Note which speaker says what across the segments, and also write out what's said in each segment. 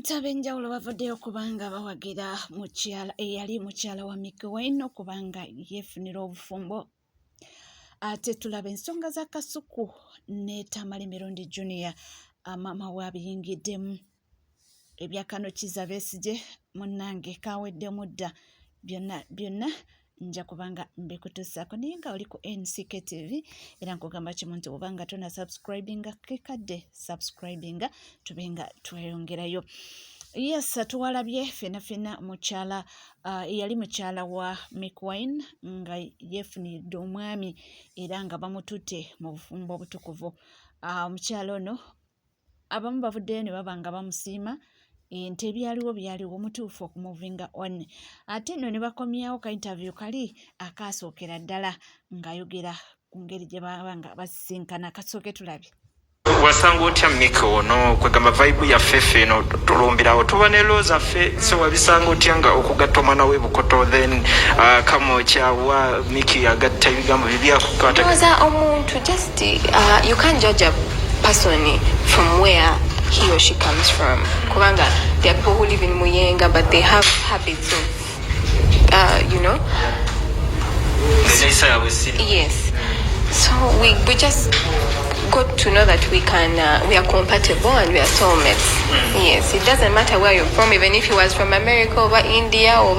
Speaker 1: Abantu ab'enjawulo bavuddeyo kubanga bawagira eyali mukyala wa Micky Wine okubanga yeefunira obufumbo. Ate tulaba ensonga za Kasuku ne Tamale Mirundi Junior maama we abiyingiddemu. Ebya Kano Kizza Besigye munnange kaweddemu dda byonna nja kubanga mbikutuusaako naye nga oli ku NCK TV era nkugamba kimu nti obanga tona subscribinga kekadde subscribinga tubenga tweyongerayo. Yes, tuwalabye fena mukyala yali mukyala wa Micky Wine nga yeefunidde omwami era nga bamututte mu bufumbo obutukuvu. Omukyala ono abamu bavuddeyo ne baba nga bamusiima ente byaliwo mutuufu okumuvinga on. Ate nno ne bakomyawo ka interview kali akasookera ddala ng'ayogera ku ngeri gye baba nga basisinkana. Kasooke tulabe.
Speaker 2: Wasanga otya Micky ono kwegamba vibe ya fefe eno tulumbirawo tuba ne loza fe so wabisanga otya nga okugatta omwana we Bukoto then kama kyawa Micky agatta ebigambo bibyakukwata
Speaker 3: omuntu just you can't judge a person from where he or she comes from. Kubanga there are people who live in Muyenga but they have habits of yes, so we just got to know that we are compatible and we are soulmates. Yes, it doesn't matter where you're from, even if you was from America or India or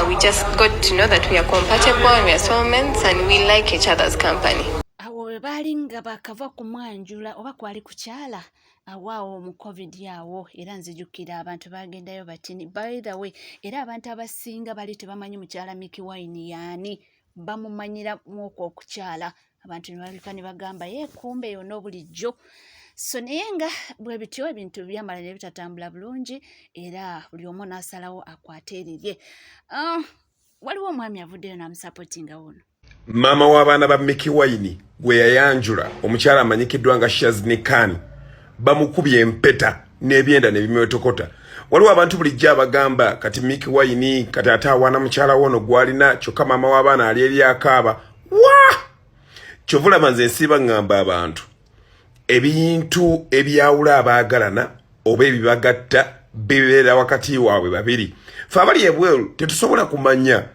Speaker 3: we just got to know that we are compatible and we are soulmates and we like each other's company.
Speaker 1: Awo baali nga bakava kumwanjula oba kwali kukyala awaawo mu COVID yawo era nzijukira abantu bagendayo batini. By the way, era abantu abasinga bali tebamanyi mukyala Micky Wine yaani, bamumanyira mwoko okukyala. Abantu ne balika ne bagamba kumbe yono bulijjo. So naye nga bwe bityo ebintu byamala ne bitatambula bulungi era buli omu n'asalawo akwateererye. Waliwo omwami avuddeyo n'amusapootinga wono.
Speaker 4: Mama w'abaana ba Micky Wine gwe yayanjula omukyala amanyikiddwa nga Shazni Khan bamukubye empeta n'ebyenda ne bimwetokota. Waliwo abantu bulijjo abagamba kati Micky Wine kati ate awaana mukyala wono gwalina kyokka maama w'abaana ali eri akaaba. Kyovulaba nze nsiiba ngamba abantu ebintu ebyawula abaagalana oba ebibagatta bibeera wakati waabwe babiri. Ffe abali ebweru tetusobola kumanya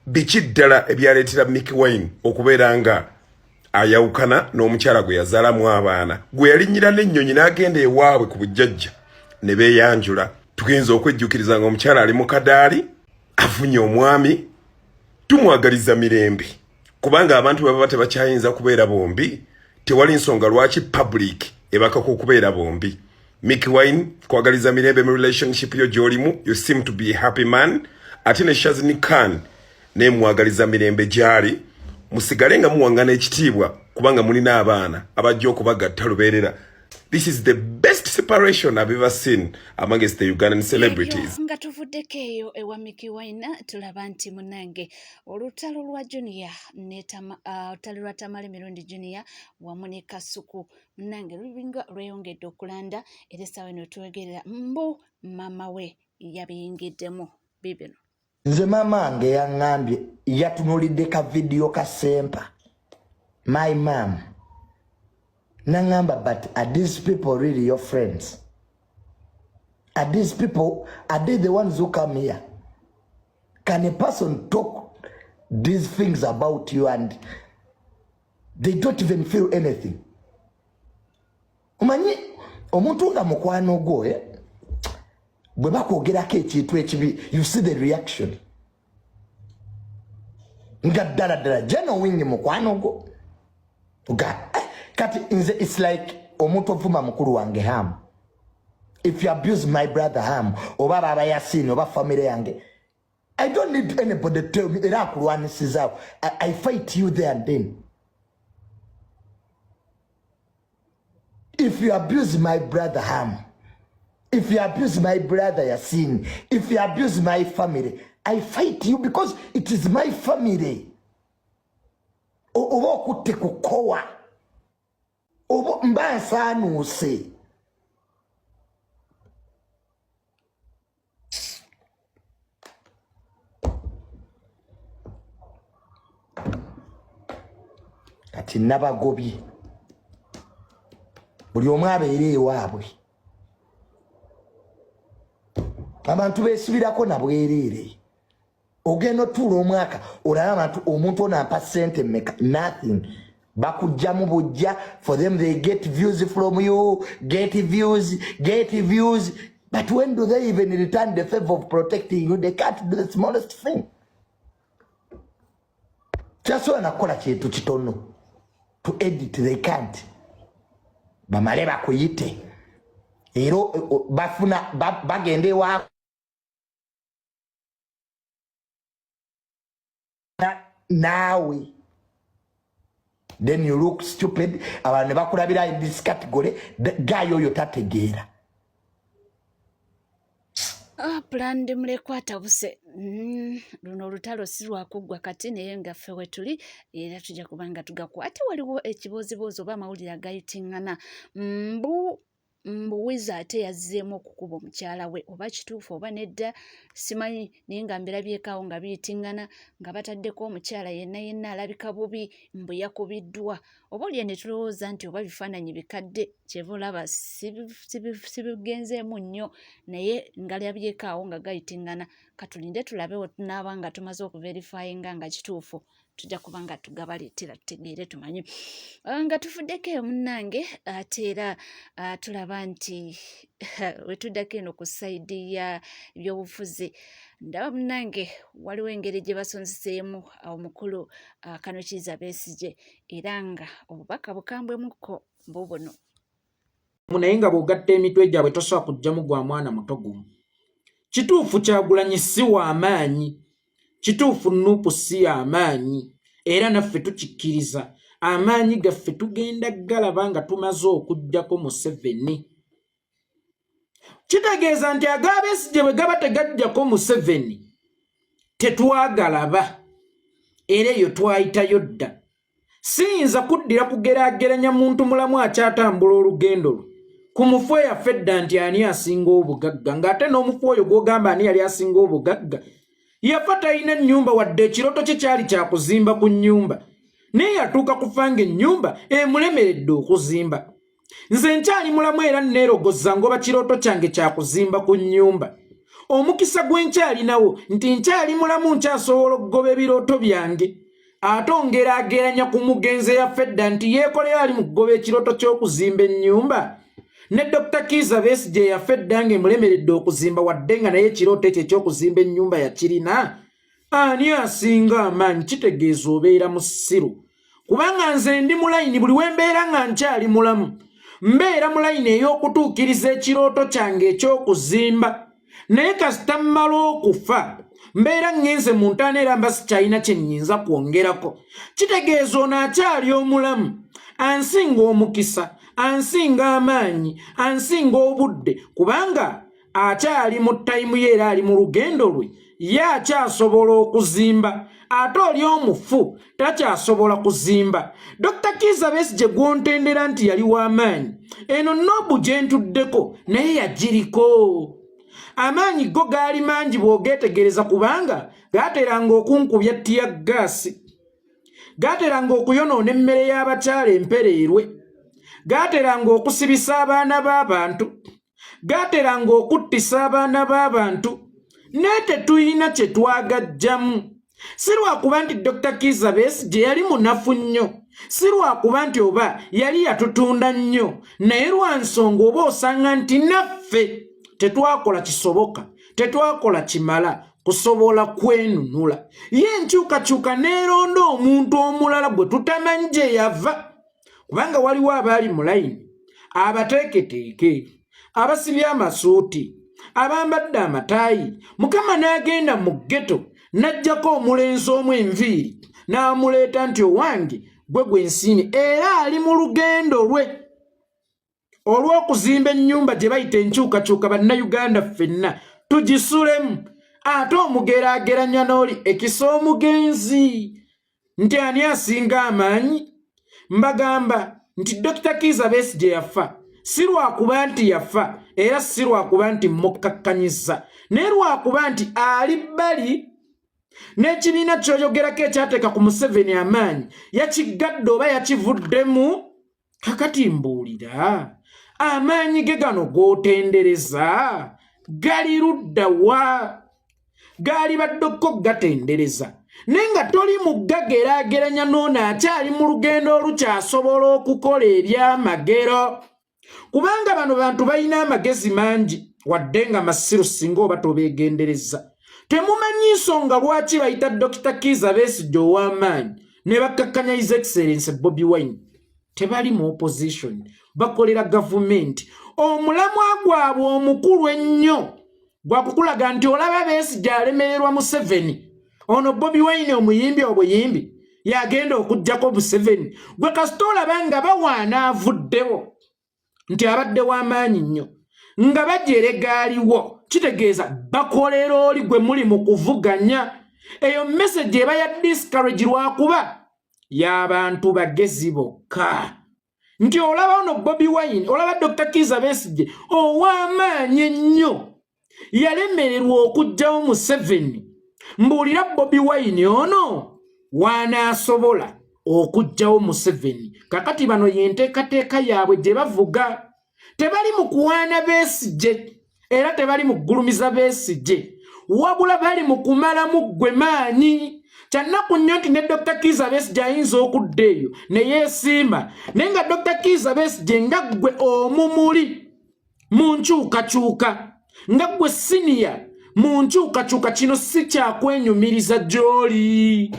Speaker 4: biki ddala ebyaleetera Micky Wine okubeera nga ayawukana n'omukyala gwe yazaalamu abaana gwe yalinnyira n'ennyonyi n'agenda ewaabwe ku bujjajja ne beeyanjula. Tugenza okwejjukiriza nga omukyala ali mu kadaali afunye omwami, tumwagaliza mirembe kubanga abantu baba tebakyayinza kubeera bombi tewali nsonga lwaki public ebakako okubeera bombi. Micky Wine kwagaliza mirembe mu relationship yo gy'olimu, you seem to be a happy man. Ate ne Shazni Khan ne mwagaliza mirembe gyali musigale nga muwangana ekitiibwa kubanga mulina abaana abajja okubagatta lubeerera. This is the best separation I've ever seen amongst the Ugandan celebrities.
Speaker 1: Nga tuvuddeko eyo ewa Micky Wine tulaba nti munnange olutalo lwa Junior olutalo lwa Tamale Mirundi Junior wamu ne Kasuku munnange lubinga lweyongedde okulanda era essaawa eno twegerera mbu maama we yabiyingiddemu bibino.
Speaker 5: Nze mama nge yaŋŋambye yatunulidde ka video ka Sempa. My mom. Nangamba, but are these people really your friends? Are these people, are they the ones who come here? Can a person talk these things about you and they don't even feel anything? Umanyi, omuntu nga mukwano gwo bwe bakwogerako ekintu ekibi, you see the reaction. Nga ddala genuine mukwano gwo. Kati it's like omuntu ovuma mukulu wange Ham. If you abuse my brother Ham, oba baba Yasini, oba family yange, I don't need anybody to tell me I fight you there and then. If you abuse my brother Ham, if you abuse my brother Yasin, if you abuse my family, I fight you because it is my family. Oba okutte kukowa. Obo mbasa nuse. Kati nabagobi. Buli omu abeera ewaabwe. abantu besibirako na bwerere ogenda otuula omwaka olaba abantu omuntu onampa sente mmeka nothing bakujjamu bujja for them they get views from you get views but when do they even return the favor of protecting you? They can't do the smallest thing. Just wanakola kintu kitono to edit they can't bamale bakuyite ero bafuna bagende wa nawe then you look stupid abantu bakulabira in this category guy oyo tategeera
Speaker 1: Plan mulekwata buse luno olutalo si lwakuggwa kati naye nga ffe we tuli era tujja kubanga tugakwate waliwo ekibozibozi oba amawulire agayitingana mbuwiza ate yazzeemu okukuba omukyala we oba kituufu oba nedda simanyi naye nga mbirabyekaawo nga biyitingana nga bataddeko omukyala yenna alabika bubi mbu yakubiddwa oba olya ne tulowooza nti oba bifaananyi bikadde kyeva olaba sibigenzeemu nnyo naye ngalabyekaawo nga gayitingana katulinde tulabe we tunaaba nga tumaze okuverifyinga nga kituufu tujja kuba nga tugabaleetera tutegeere tumanyi nga tufuddeko eyo munnange ate era tulaba nti wetuddako eno ku sayidi ya ebyobufuzi ndaba munnange waliwo engeri gye basonzeseemu omukulu Kano Kizza Besigye era nga obubaka bukambwemukko bubuno
Speaker 6: naye nga bw'ogatta emitwe gyabwe tosobola kuggyamu gwa mwana muto gumu kituufu Kyagulanyi si wa amaanyi kituufu Nuupu si amaanyi era naffe tukikkiriza amaanyi gaffe tugenda galaba nga tumaze okuggyako Museveni kitegeeza nti aga Besigye bwe gaba tegajjako Museveni tetwagalaba era eyo twayitayo dda siyinza kuddira kugeraageranya muntu mulamu akyatambula olugendo lwe ku mufu eyaffe dda nti ani asinga obugagga ng'ate n'omufu oyo gw'ogamba ani yali asinga obugagga yafa talina ennyumba wadde ekirooto kye kyali kyakuzimba ku nnyumba naye yatuuka kufanga ennyumba emulemeredde okuzimba nze nkyali mulamu era neerogoza ngoba kirooto kyange kyakuzimba ku nnyumba omukisa gwe nkyalinawo nti nkyali mulamu nkyasobola okugoba ebirooto byange ate ongeraageranya ku mugenzi eyaffe dda nti yeekolera ali mu kugoba ekirooto ky'okuzimba ennyumba ne Dr. Kizza Besigye yaffe dda ng'emulemeredde okuzimba wadde nga naye ekirooto ekyo eky'okuzimba ennyumba yakirina ani asinga amaanyi kitegeeza obeera mu ssiru kubanga nze ndi mulayini buli we mbeera nga nkyali mulamu mbeera mulayini ey'okutuukiriza ekirooto kyange eky'okuzimba naye kasita mmala okufa mbeera ngenze mu ntaana era mba sikyalina kye nnyinza kwongerako kitegeeza ono akyali omulamu ansinga omukisa ansinga amaanyi ansinga obudde kubanga akyali mu tayimu ye era ali mu lugendo lwe ye akyasobola okuzimba ate oli omufu takyasobola kuzimba Dr. Kizza Besigye gw'ontendera nti yali w'amaanyi eno Nobu gye ntuddeko naye yagiriko amaanyi go gaali mangi bw'ogeetegereza kubanga gaateranga okunkubya tiyaggaasi gaateranga okuyonoona emmere y'abakyala empereerwe gaateranga okusibisa abaana b'abantu gaateranga okuttisa abaana b'abantu naye tetulina kye twagajjamu si lwakuba nti Dr. Kizza Besigye yali munafu nnyo si lwakuba nti oba yali yatutunda nnyo naye lwa nsonga oba osanga nti naffe tetwakola kisoboka tetwakola kimala kusobola kwenunula ye enkyukakyuka neeronda omuntu omulala gwe tutamanyi gye yava kubanga waliwo abaali mu layini abateeketeeke abasibye amasuuti abambadde amataayi mukama n'agenda mu ggeto n'ajjako omulenzi omu enviiri n'amuleeta nti owange gwe nsiimi era ali mu lugendo lwe olw'okuzimba ennyumba gye bayita enkyukakyuka bannayuganda ffenna tugisulemu ate omugeraageranya n'oli ekisa omugenzi nti ani asinga amaanyi mbagamba nti Dr. Kizza Besigye yafa si lwakuba nti yafa era si lwakuba nti mukkakkanyiza naye lwakuba nti ali bbali n'ekibiina ky'oyogerako ekyateeka ku Museveni amaanyi yakiggadde oba yakivuddemu kakati mbuulira amaanyi ge gano g'otendereza gali ludda wa gali baddoko gatendereza nenga toli mugageraageranya n'ono akyali mu lugendo olukyasobola okukola ebyamagero kubanga bano bantu balina amagezi mangi wadde nga masiru singa oba tobeegendereza temumanyi nsonga lwaki bayita Dr. Kizza Besigye ow'amaanyi ne bakkakkanya His Excellency Bobi Wine tebali mu opposition bakolera gavumenti omulamwa gwabwe omukulu ennyo gwakukulaga nti olaba Besigye alemererwa Museveni ono Bobi Wine omuyimbi obuyimbi yagenda okujjako Museveni gwe kasita olaba nga bawaana avuddewo nti abadde w'amaanyi nnyo nga bajerega aliwo kitegeeza bakolera oli gwe muli mu kuvuganya eyo message eba ya discourage lwakuba y'abantu bagezi bokka nti olaba ono Bobi Wine olaba Dr. Kizza Besigye ow'amaanyi ennyo yalemererwa okujjawo Museveni mbuulira Bobi Wine ono waanaasobola okujjawo Museveni kakati bano yenteekateeka yaabwe gye bavuga tebali mu kuwaana Besigye era tebali mu kugulumiza Besigye wabula bali mu kumalamu ggwe maanyi kyannaku nnyo nti ne Dr. Kizza Besigye ayinza okudda eyo ne yeesiima naye nga Dr. Kizza Besigye nga ggwe omumuli mu nkyukakyuka nga ggwe siniya mu nkyukakyuka kino si kyakwenyumiriza gy'oli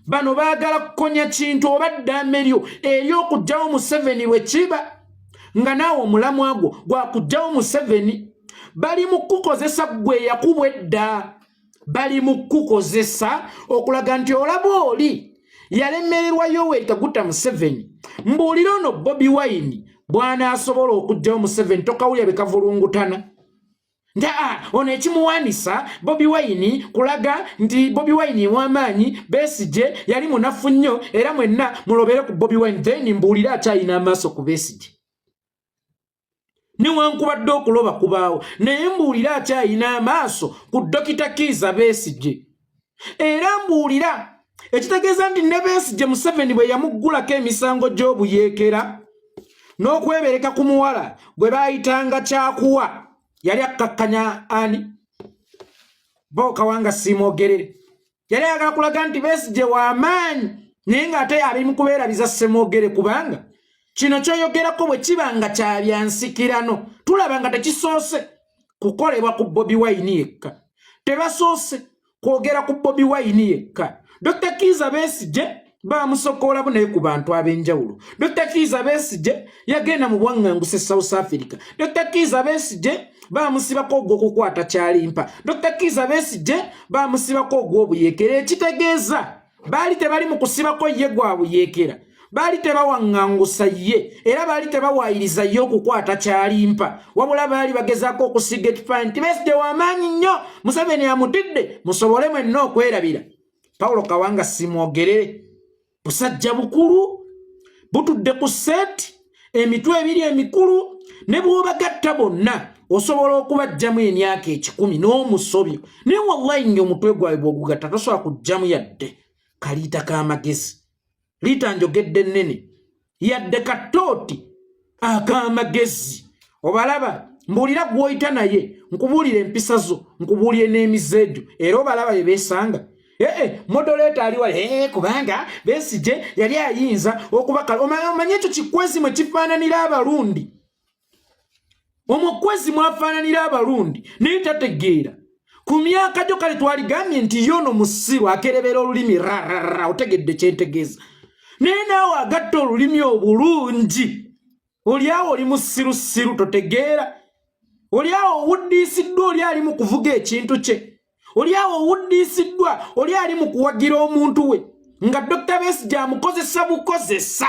Speaker 6: bano baagala kukonya kintu oba ddaame lyo ery'okugjawo Museveni we kiba nga naawe omulamwa gwo gwakugjawo Museveni bali mu kukozesa ggwe yakubwa edda bali mu kukozesa okulaga nti olaba oli yalemererwa Yoweri Kaguta Museveni mbuulira ono Bobi Wine bw'anaasobola okugjawo Museveni tokawulya bekavulungutana nti ono ekimuwaanisa Bobi Wine kulaga nti Bobi Wine w'amaanyi Besigye yali munafu nnyo era mwenna mulobere ku Bobi Wine then mbuulira akyalina amaaso ku Besigye newankubadde okuloba kubaawo naye mbuulira akyalina amaaso ku Dr. Kizza Besigye era mbuulira ekitegeeza nti ne Besigye Museveni bwe yamuggulako emisango gy'obuyeekera n'okwebereka ku muwala gwe baayitanga kyakuwa yali akkakkanya ani Kawanga Simwogerere yali ayagala kulaga nti Besigye w'amaanyi naye ng'ate ali mu kubeerabiza Simwogerere kubanga kino kyoyogerako bwe kiba nga kya byansikirano tulaba nga tekisoose kukolebwa ku Bobi Wine yekka tebasoose kwogera ku Bobi Wine yekka Dr. Kizza Besigye bamusokoola bunaye ku bantu ab'enjawulo Dr. Kizza Besigye yagenda mu bwaŋŋanguse South Africa Dr. Kizza Besigye bamusibako ogw'okukwata kyalimpa Dr. Kizza Besigye bamusibako ogw'obuyeekera ekitegeeza baali tebali mu kusibako ye gwa buyeekera baali tebawaŋŋangusa ye era baali tebawaayiriza ye okukwata kyalimpa wabula baali bagezaako okusiga ekifaananyi nti Besigye w'amaanyi nnyo Museveni amutidde musobole mwenna okwerabira Paulo Kawanga Simwogerere busajja bukulu butudde ku seeti emitwe ebiri emikulu ne bw'obagatta bonna osobola okubajjamu emyaka 10 n'omusobyo naye wallahi ng'omutwe gwawe bw'ogugatta tosobola kujjamu yadde kaliita k'amagezi liita njogedde ennene yadde katooti ak'amagezi obalaba mbuulira gw'oyita naye nkubuulira empisa zo nkubuulire n'emizeejo era obalaba bye beesanga modoleta ali wale kubanga Besigye yali ayinza okubaka omanye ekyo kikwezi mwe kifaananira abalundi omukwezi mwafaananira abalundi naye tategeera ku myaka gyo kale twaligambye nti yono musiru akerebera olulimi rarara otegedde kyentegeeza naye naawe agatta olulimi obulungi oli awo oli musirusiru totegeera oli awo owuddiisiddwa oli ali mu kuvuga ekintu kye oli awo owuddiisiddwa oli ali mu kuwagira omuntu we nga Dr. Besigye amukozesa bukozesa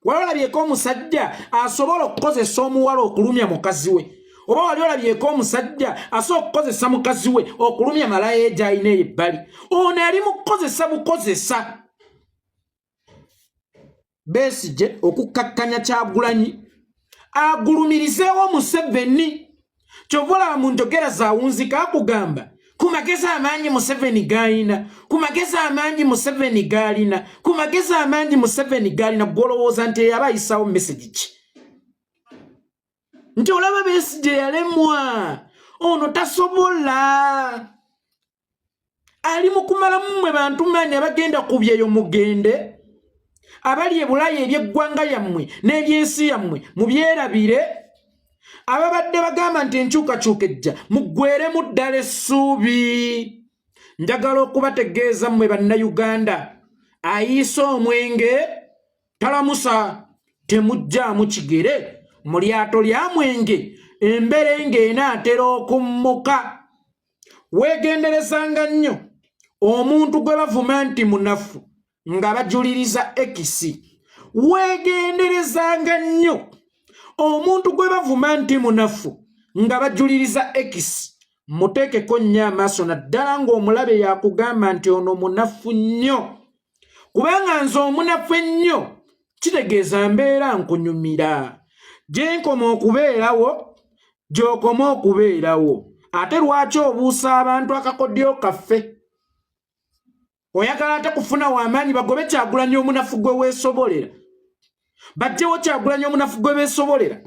Speaker 6: wali olabyeko omusajja asobola okukozesa omuwala okulumya mukazi we oba wali olabyeko omusajja asobola okukozesa mukazi we okulumya malaya egyalina eyebbali ono ali mu kukozesa bukozesa Besigye okukkakkanya Kyagulanyi agulumirizeewo Museveni kyova olaba mu njogera zaawunzika akugamba ku magezi amaanyi Museveni g'alina ku magezi amaanyi Museveni g'alina ku magezi amaanyi Museveni g'alina gw'olowooza nti eyaba ayisawo message ki nti olaba Besigye yalemwa ono tasobola ali mukumala mmwe bantu manyi abagenda kubyeyo mugende abali ebulayi ebyeggwanga yammwe n'ebyensi yammwe mubyerabire ababadde bagamba nti enkyukakyuka ejja muggweremu ddala essuubi njagala okubategeeza mmwe bannayuganda ayiisa omwenge talamusa temujjaamu kigere mu lyato lya mwenge emberenge enaatera okummuka weegenderezanga nnyo omuntu gwe bavuma nti munafu nga bajuliriza ekisi weegenderezanga nnyo omuntu gwe bavuma nti munafu nga bajuliriza ekisi muteekeko nnyo amaaso naddala ng'omulabe yakugamba nti ono munafu nnyo kubanga nze omunafu ennyo kitegeeza mbeera nkunyumira gye nkoma okubeerawo gy'okoma okubeerawo ate lwaki obuusa abantu akakodyo kaffe oyagala ate kufuna w'amaanyi bagobe Kyagulanyi omunafu gwe weesobolera bajjewo Kyagulanyi omunafu gwe weesobolera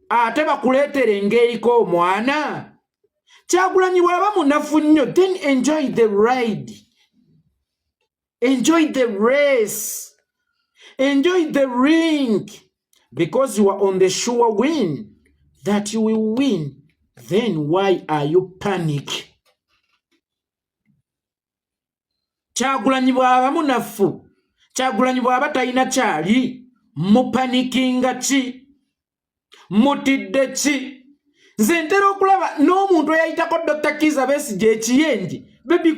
Speaker 6: ate bakuleetere ng'eriko omwana Kyagulanyi bw'aba munafu nnyo then enjoy the ride, enjoy the race, enjoy the ring, because you are on the sure win that you will win. Then why are you panic? Kyagulanyi bw'aba munafu, Kyagulanyi bw'aba talina kyali, mupanikinga ki? Mutidde ki? Nze ntera okulaba n'omuntu eyayitako Dr. Kizza Besigye ekiyenje Baby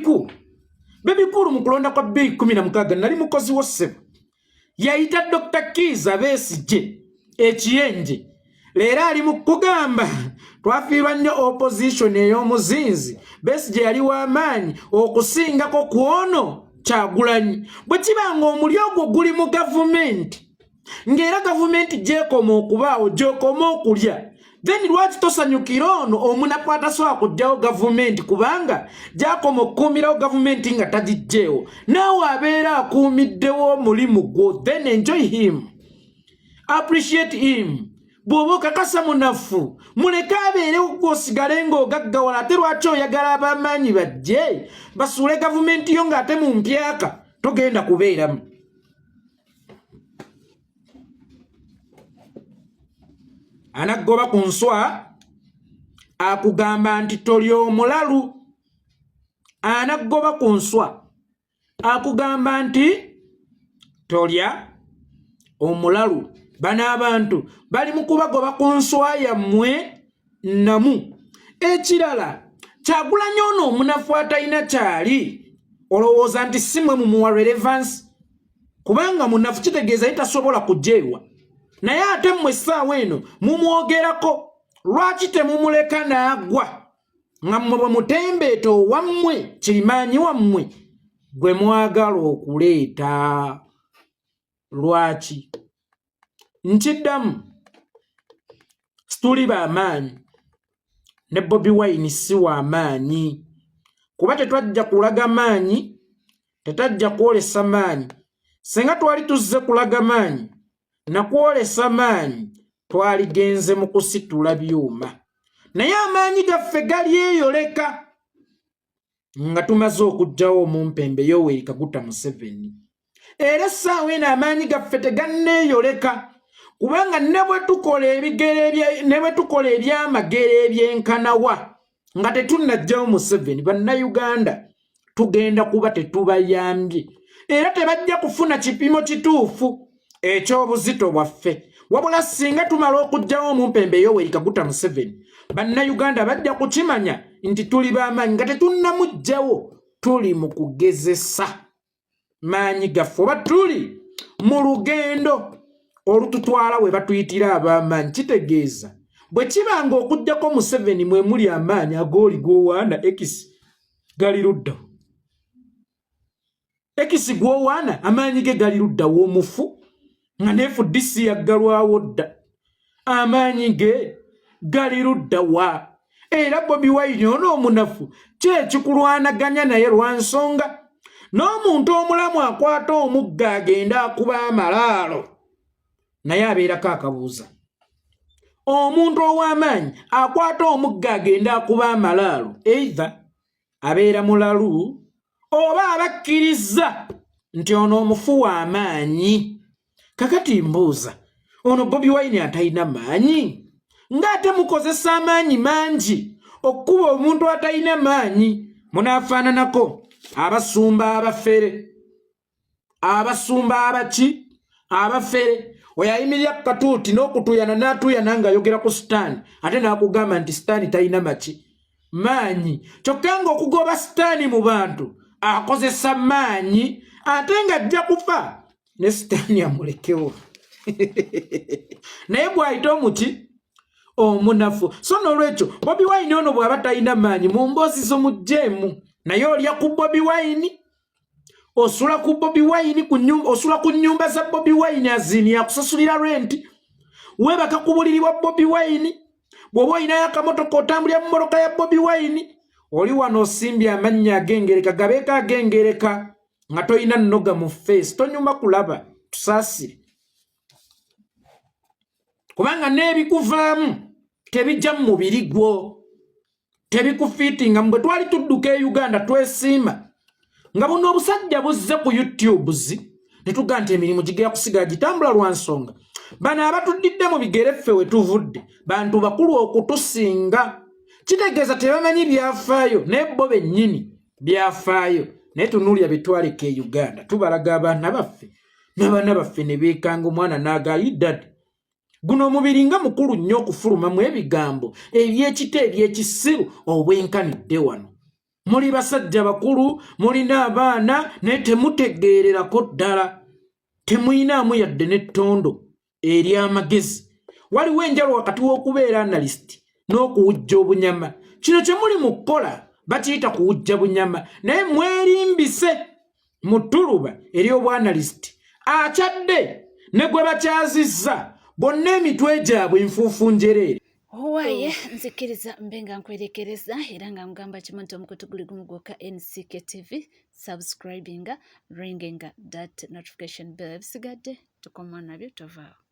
Speaker 6: Cool mu kulonda kwa 2016 nali mukozi wo ssebo yayita Dr. Kizza Besigye ekiyenje leero ali mu kugamba twafiirwa nnyo opposition ey'omuzinzi Besigye yali w'amaanyi okusingako ku ono Kyagulanyi bwe kibanga omuli ogwo guli mu gavumenti ng'era gavumenti gyekoma okubaawo gyokoma okulya then lwaki tosanyukira ono omunafu atasobola kujjawo gavumenti kubanga gyakoma okukuumirawo gavumenti nga tagijjeewo naawe abeera akuumiddewo omulimu gwo then enjoy him, appreciate him. Bw'oba okakasa munafu muleke abeerewo gw'osigale ng'ogaggawala ate lwaki oyagala ab'amaanyi bajje basuule gavumenti yo ng'ate mu mpyaka togenda kubeeramu. Anaggoba ku nswa akugamba nti toli omulalu. Anaggoba ku nswa akugamba nti tolya omulalu. Bano abantu bali mu kubagoba ku nswa yammwe namu. Ekirala Kyagulanyi ono omunafu atalina kyali olowooza nti si mwe mumuwa relevance kubanga munafu kitegeeza yitasobola kujjeerwa naye ate mmwe essaawa eno mumwogerako lwaki temumuleka n'agwa nga mmwe bwe mutembeeta owammwe kirimaanyi wammwe gwe mwagala okuleeta. Lwaki? Nkiddamu situli b'amaanyi ne Bobi Wine si w'amaanyi kuba tetwajja kulaga maanyi, tetajja kwolesa maanyi. Senga twali tuzze kulaga maanyi na kwolesa maanyi twaligenze mu kusitula byuma naye amaanyi gaffe gali eyoleka nga tumaze okuggyawo omumpembe Yoweri Kaguta Museveni. Era essaawa eno amaanyi gaffe teganneeyoleka kubanga ne bwe tukola ebyamagero ebyenkanawa nga tetunnajjawo Museveni bannayuganda tugenda kuba tetubayambye era tebajja kufuna kipimo kituufu eky'obuzito bwaffe wabula singa tumala okuggyawo omumpembe Yoweri Kaguta Museveni bannayuganda bajja kukimanya nti tuli b'amaanyi nga tetunnamuggyawo tuli mu kugezesa maanyi gaffe oba tuli mu lugendo olututwala we batuyitira ab'amaanyi. Kitegeeza bwe kibanga okuggyako Museveni mwe muli amaanyi agooli g'owaana ekisi gali ludda. Ekisi gw'owaana amaanyi ge gali ludda w'omufu nga ne FDC yaggalwawo dda amaanyi ge gali ludda wa. Era Bobi Wine ono omunafu kyekikulwanaganya naye lwa nsonga n'omuntu omulamu akwata omugga agenda akuba amalaalo naye abeerako akabuuza omuntu ow'amaanyi akwata omugga agenda akuba amalaalo either abeera mulalu oba abakkiriza nti ono omufu w'amaanyi. Kakati mbuuza, ono Bobi Wine atalina maanyi? Ng'ate mukozesa amaanyi mangi okuba omuntu atalina maanyi. Munaafaananako abasumba abafere. Abasumba abaki? Abafere. Oyayimirira ku katuuti n'okutuyana n'atuyana ng'ayogera ku Sitaani ate n'akugamba nti Sitaani talina maki? Maanyi. Kyokka ng'okugoba Sitaani mu bantu akozesa maanyi ate ng'ajja kufa ne Sitaani amulekewo. Naye bw'ayita omuki? Omunafu. So n'olwekyo Bobi Wine ono bw'aba talina maanyi mu mboozi z'omujeemu naye olya ku Bobi Wine. Osula ku Bobi Wine osula ku nnyumba za Bobi Wine azini akusasulira rent. Webaka kubulirirwa Bobi Wine. Bw'oba olinayo akamotoka otambulira mu mmoloka ya Bobi Wine. Oli wano osimbye amannya agengereka gabeeka agengereka nga toyina nnoga mu face. Tonyuma kulaba tusaasire. Kubanga n'ebikuvaamu tebijja mu mubiri gwo. Tebikufiitinga bwe twali tudduka e Uganda twesiima. Nga buno obusajja buzze ku YouTube ne tuga nti emirimu gigera kusigala gitambula lwa nsonga. Bano abatuddidde mu bigere ffe we tuvudde bantu bakulu okutusinga. Kitegeeza tebamanyi byafaayo naye bo bennyini byafaayo. Naye tunuulira bye twaleka e Uganda tubalaga abaana baffe n'abaana baffe ne beekanga omwana n'agayidade. Guno omubiri nga mukulu nnyo okufulumamu ebigambo eby'ekita eby'ekisiru obwenkanidde wano. Muli basajja bakulu, mulina abaana naye temutegeererako ddala. Temuyinaamu yadde n'ettondo ery'amagezi. Waliwo enjalo wakati w'okubeera analyst n'okuwujja obunyama. Kino kye muli mu kkola bakiyita kuwujja bunyama naye mwerimbise mu ttuluba ery'obwanalist akyadde ne gwe bakyazizza bonna emitwe gyabwe enfuufu njereere.
Speaker 1: Owaye nzikiriza mbenga nkwerekereza era nga mugamba kimu nti omukutu guli gumu gwokka NCK TV. Subscribinga, ringinga that notification bell. Bisigadde tukoma nabyo tovaawo.